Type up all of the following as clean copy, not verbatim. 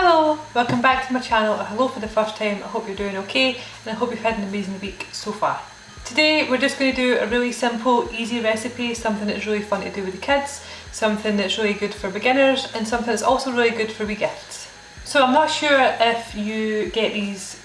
Hello, welcome back to my channel, or hello for the first time. I hope you're doing okay and I hope you've had an amazing week so far. Today we're just going to do a really simple, easy recipe, something that's really fun to do with the kids, something that's really good for beginners and something that's also really good for wee gifts. So I'm not sure if you get these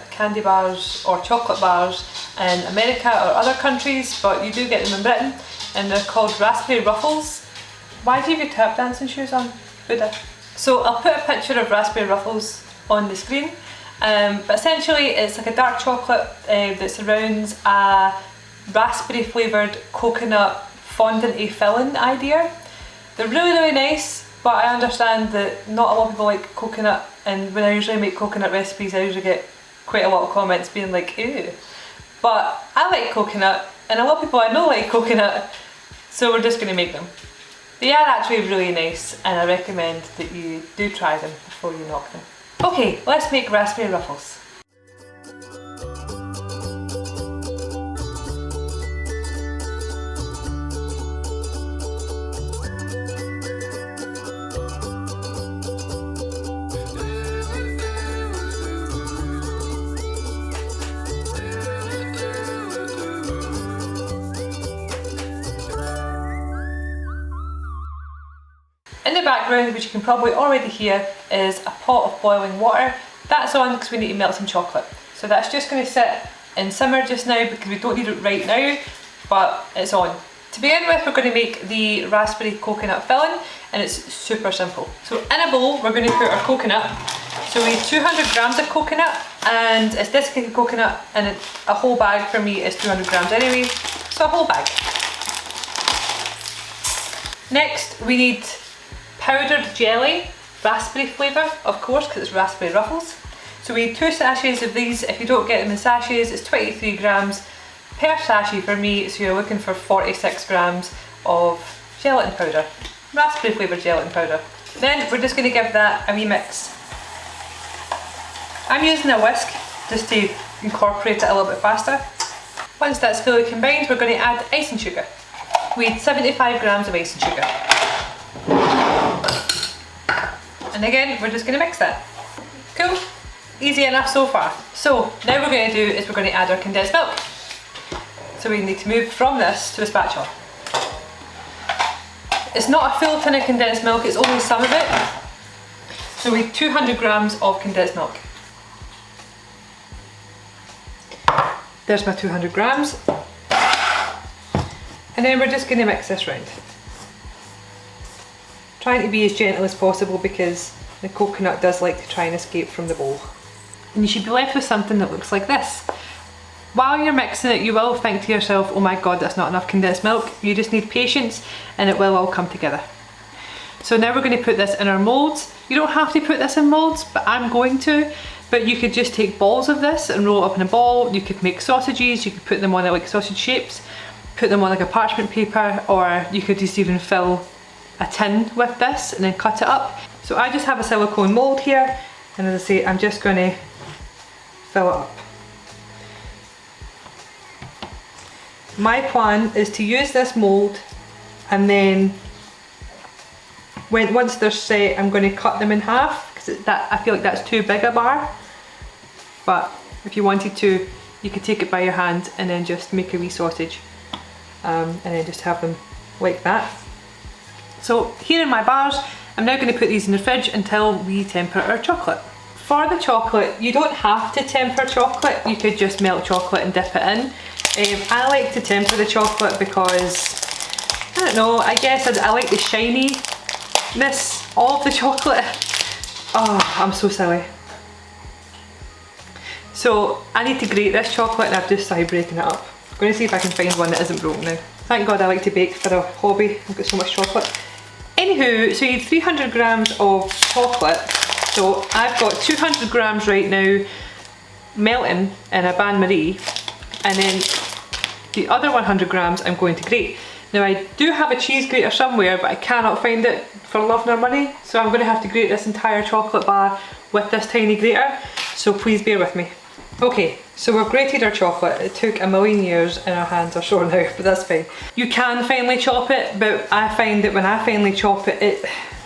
candy bars or chocolate bars in America or other countries, but you do get them in Britain and they're called raspberry ruffles. Why do you have your tap dancing shoes on, Buddha? So I'll put a picture of raspberry ruffles on the screen, but essentially it's like a dark chocolate that surrounds a raspberry flavoured coconut fondant filling idea. They're really nice, but I understand that not a lot of people like coconut, and when I usually make coconut recipes I usually get quite a lot of comments being like ew. But I like coconut and a lot of people I know like coconut, so we're just going to make them. They are actually really nice and I recommend that you do try them before you knock them. Okay, let's make raspberry ruffles. In the background, which you can probably already hear, is a pot of boiling water. That's on because we need to melt some chocolate. So that's just going to sit and simmer just now because we don't need it right now, but it's on. To begin with, we're going to make the raspberry coconut filling, and it's super simple. So in a bowl, we're going to put our coconut. So we need 200 grams of coconut, and it's desiccated coconut, and a whole bag for me is 200 grams anyway, so a whole bag. Next, we need powdered jelly, raspberry flavour, of course, because it's raspberry ruffles. So we need 2 sachets of these. If you don't get them in sachets, it's 23 grams per sachet for me, so you're looking for 46 grams of gelatin powder, raspberry flavoured gelatin powder. Then we're just going to give that a wee mix. I'm using a whisk just to incorporate it a little bit faster. Once that's fully combined, we're going to add icing sugar. We need 75 grams of icing sugar. And again, we're just going to mix that. Cool, easy enough so far. So now what we're going to do is we're going to add our condensed milk. So we need to move from this to a spatula. It's not a full tin of condensed milk, it's only some of it. So we need 200 grams of condensed milk. There's my 200 grams. And then we're just going to mix this round. Trying to be as gentle as possible because the coconut does like to try and escape from the bowl. And you should be left with something that looks like this. While you're mixing it, you will think to yourself, oh my god, that's not enough condensed milk. You just need patience and it will all come together. So now we're going to put this in our moulds. You don't have to put this in moulds, but I'm going to. But you could just take balls of this and roll it up in a ball. You could make sausages, you could put them on like sausage shapes, put them on like a parchment paper, or you could just even fill a tin with this and then cut it up. So I just have a silicone mould here, and as I say, I'm just going to fill it up. My plan is to use this mould, and then once they're set, I'm going to cut them in half because I feel like that's too big a bar. But if you wanted to, you could take it by your hand and then just make a wee sausage, and then just have them like that. So here are my bars. I'm now going to put these in the fridge until we temper our chocolate. For the chocolate, you don't have to temper chocolate, you could just melt chocolate and dip it in. I like to temper the chocolate because, I don't know, I guess I like the shininess of the chocolate. Oh, I'm so silly. So I need to grate this chocolate and I've just started breaking it up. I'm going to see if I can find one that isn't broken now. Thank God I like to bake for a hobby, I've got so much chocolate. Anywho, so you need 300 grams of chocolate. So I've got 200 grams right now melting in a bain-marie, and then the other 100 grams I'm going to grate. Now I do have a cheese grater somewhere, but I cannot find it for love nor money, so I'm going to have to grate this entire chocolate bar with this tiny grater, so please bear with me. Okay, so we've grated our chocolate. It took a million years and our hands are sore now, but that's fine. You can finely chop it, but I find that when I finely chop it,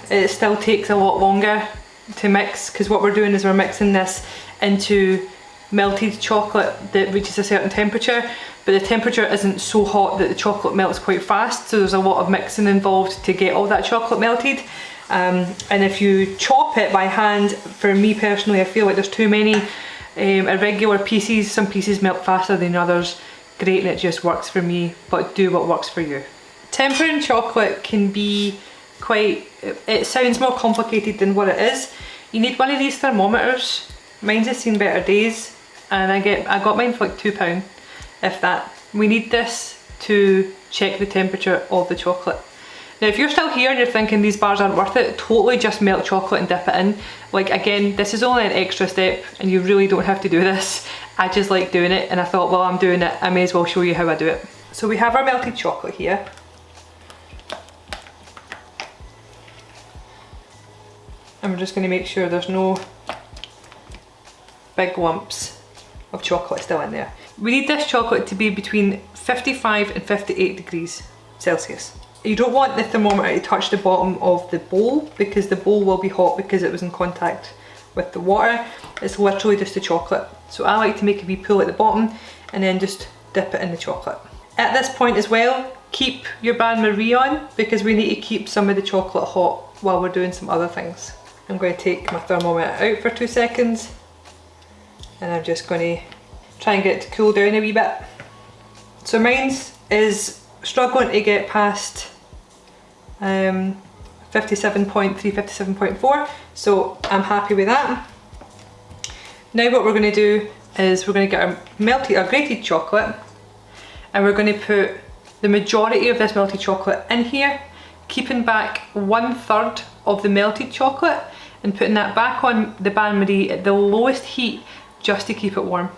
it still takes a lot longer to mix, because what we're doing is we're mixing this into melted chocolate that reaches a certain temperature, but the temperature isn't so hot that the chocolate melts quite fast, so there's a lot of mixing involved to get all that chocolate melted. And if you chop it by hand, for me personally, I feel like there's too many irregular pieces. Some pieces melt faster than others. Great, and it just works for me, but do what works for you. Tempering chocolate can be quite, it sounds more complicated than what it is. You need one of these thermometers. Mine's has seen better days, and I got mine for like £2, if that. We need this to check the temperature of the chocolate. Now if you're still here and you're thinking these bars aren't worth it, totally just melt chocolate and dip it in. Like again, this is only an extra step and you really don't have to do this. I just like doing it, and I thought, well, I'm doing it, I may as well show you how I do it. So we have our melted chocolate here. And we're just going to make sure there's no big lumps of chocolate still in there. We need this chocolate to be between 55 and 58 degrees Celsius. You don't want the thermometer to touch the bottom of the bowl, because the bowl will be hot because it was in contact with the water. It's literally just the chocolate. So I like to make a wee pool at the bottom and then just dip it in the chocolate. At this point as well, keep your bain marie on, because we need to keep some of the chocolate hot while we're doing some other things. I'm going to take my thermometer out for 2 seconds, and I'm just going to try and get it to cool down a wee bit. So mine's is struggling to get past 57.3, 57.4, so I'm happy with that. Now what we're going to do is we're going to get our grated chocolate, and we're going to put the majority of this melted chocolate in here, keeping back 1/3 of the melted chocolate and putting that back on the bain marie at the lowest heat just to keep it warm.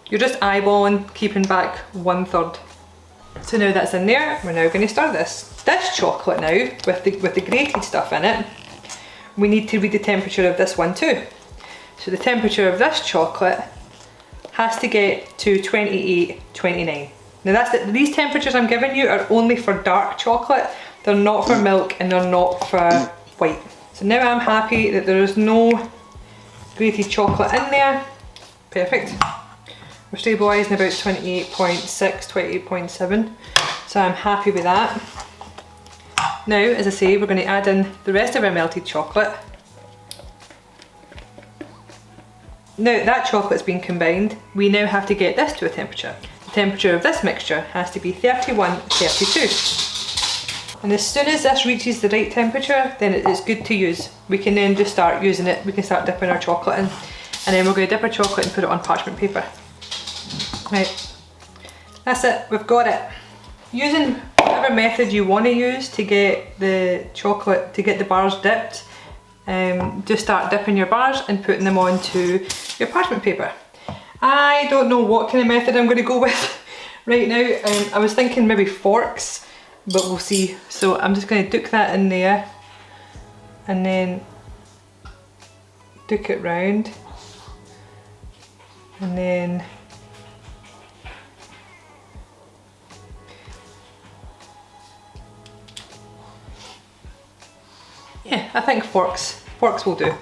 You're just eyeballing, keeping back 1/3. So now that's in there, we're now going to stir this. This chocolate now, with the grated stuff in it, we need to read the temperature of this one too. So the temperature of this chocolate has to get to 28, 29. Now these temperatures I'm giving you are only for dark chocolate. They're not for milk and they're not for white. So now I'm happy that there is no grated chocolate in there. Perfect. We're stabilising about 28.6, 28.7. So I'm happy with that. Now, as I say, we're going to add in the rest of our melted chocolate. Now that chocolate's been combined, we now have to get this to a temperature. The temperature of this mixture has to be 31, 32. And as soon as this reaches the right temperature, then it is good to use. We can then just start using it, we can start dipping our chocolate in, and then we're going to dip our chocolate and put it on parchment paper. Right, that's it, we've got it. Using whatever method you want to use to get the chocolate, to get the bars dipped, just start dipping your bars and putting them onto your parchment paper. I don't know what kind of method I'm going to go with right now. I was thinking maybe forks, but we'll see. So I'm just going to duck that in there and then duck it round, and then yeah, I think forks will do.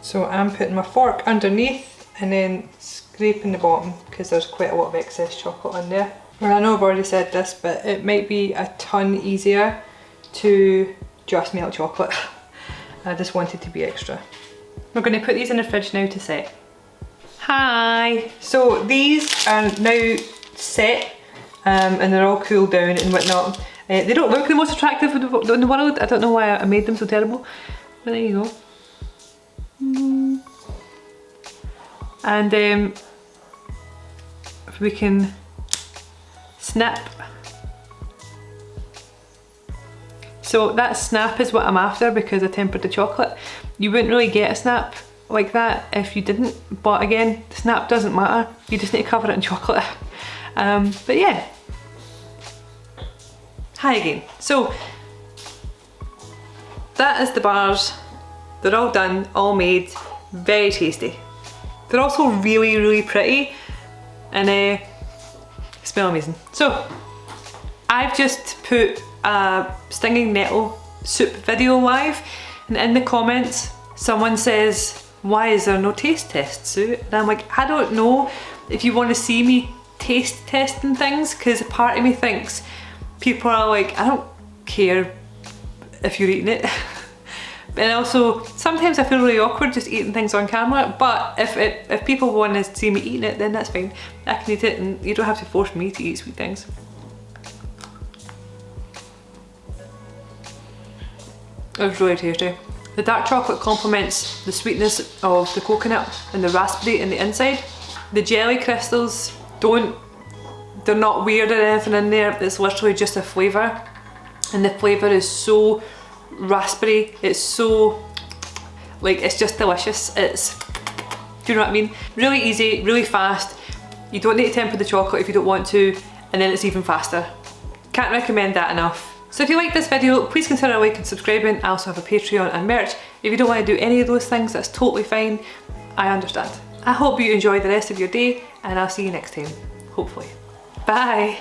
So I'm putting my fork underneath and then scraping the bottom, because there's quite a lot of excess chocolate on there. Well, I know I've already said this, but it might be a ton easier to just melt chocolate. I just wanted to be extra. We're going to put these in the fridge now to set. Hi! So these are now set, and they're all cooled down and whatnot. They don't look the most attractive in the world. I don't know why I made them so terrible. But there you go. And if we can snap. So that snap is what I'm after, because I tempered the chocolate. You wouldn't really get a snap like that if you didn't, but again, the snap doesn't matter. You just need to cover it in chocolate. But yeah. Hi again. So that is the bars. They're all done, all made, very tasty. They're also really, really pretty, and smell amazing. So I've just put a stinging nettle soup video live. And in the comments, someone says, why is there no taste test, Sue? And I'm like, I don't know if you want to see me taste testing things, because part of me thinks people are like, I don't care if you're eating it. And also, sometimes I feel really awkward just eating things on camera, but if people want to see me eating it, then that's fine. I can eat it and you don't have to force me to eat sweet things. It was really tasty. The dark chocolate complements the sweetness of the coconut and the raspberry in the inside. The jelly crystals they're not weird or anything in there, it's literally just a flavour. And the flavour is so raspberry, it's so, like, it's just delicious. Do you know what I mean? Really easy, really fast. You don't need to temper the chocolate if you don't want to, and then it's even faster. Can't recommend that enough. So if you like this video, please consider liking and subscribing. I also have a Patreon and merch. If you don't want to do any of those things, that's totally fine. I understand. I hope you enjoy the rest of your day, and I'll see you next time, hopefully. Bye!